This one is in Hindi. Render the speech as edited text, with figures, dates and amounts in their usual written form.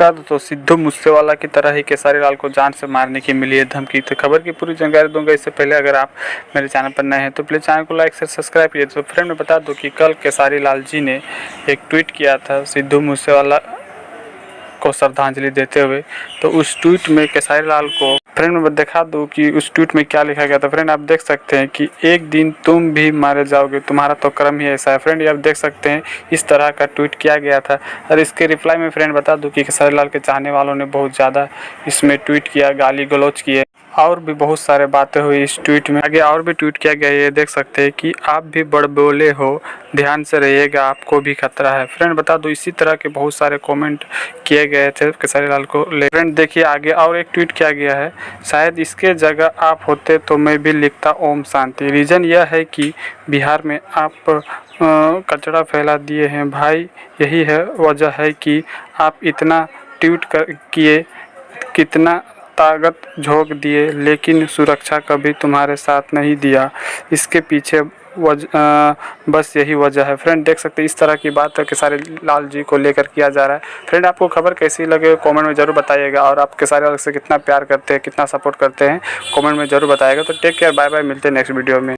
नमस्कार दोस्तों। सिद्धू मूसेवाला की तरह ही केसारी लाल को जान से मारने की मिली है धमकी। तो खबर की पूरी जानकारी दूंगा। इससे पहले अगर आप मेरे चैनल पर नए हैं तो प्लीज़ चैनल को लाइक से सब्सक्राइब कीजिए। तो फ्रेंड मैं बता दूं कि कल केसारी लाल जी ने एक ट्वीट किया था सिद्धू मूसेवाला को श्रद्धांजलि देते हुए। तो उस ट्वीट में केसारी लाल को फ्रेंड मैं दिखा दूं कि उस ट्वीट में क्या लिखा गया था। फ्रेंड आप देख सकते हैं कि एक दिन तुम भी मारे जाओगे, तुम्हारा तो क्रम ही ऐसा है। फ्रेंड ये आप देख सकते हैं इस तरह का ट्वीट किया गया था। और इसके रिप्लाई में फ्रेंड बता दूं कि केसारी लाल के चाहने वालों ने बहुत ज़्यादा इसमें ट्वीट किया, गाली गलौज किए और भी बहुत सारे बातें हुई इस ट्वीट में। आगे और भी ट्वीट किया गया, ये देख सकते हैं कि आप भी बड़बोले हो, ध्यान से रहिएगा, आपको भी खतरा है। फ्रेंड बता दो इसी तरह के बहुत सारे कमेंट किए गए थे केसारी लाल को ले। फ्रेंड देखिए आगे और एक ट्वीट किया गया है, शायद इसके जगह आप होते तो मैं भी लिखता ओम शांति। रीज़न यह है कि बिहार में आप कचरा फैला दिए हैं भाई, यही है वजह है कि आप इतना ट्वीट किए, कितना ताकत झोंक दिए, लेकिन सुरक्षा कभी तुम्हारे साथ नहीं दिया। इसके पीछे बस यही वजह है। फ्रेंड देख सकते हैं इस तरह की बात केसारी लाल जी को लेकर किया जा रहा है। फ्रेंड आपको खबर कैसी लगे कमेंट में ज़रूर बताइएगा, और आप केसारी लाल से कितना प्यार करते हैं, कितना सपोर्ट करते हैं कमेंट में ज़रूर बताइएगा। तो टेक केयर, बाय बाय, मिलते हैं नेक्स्ट वीडियो में।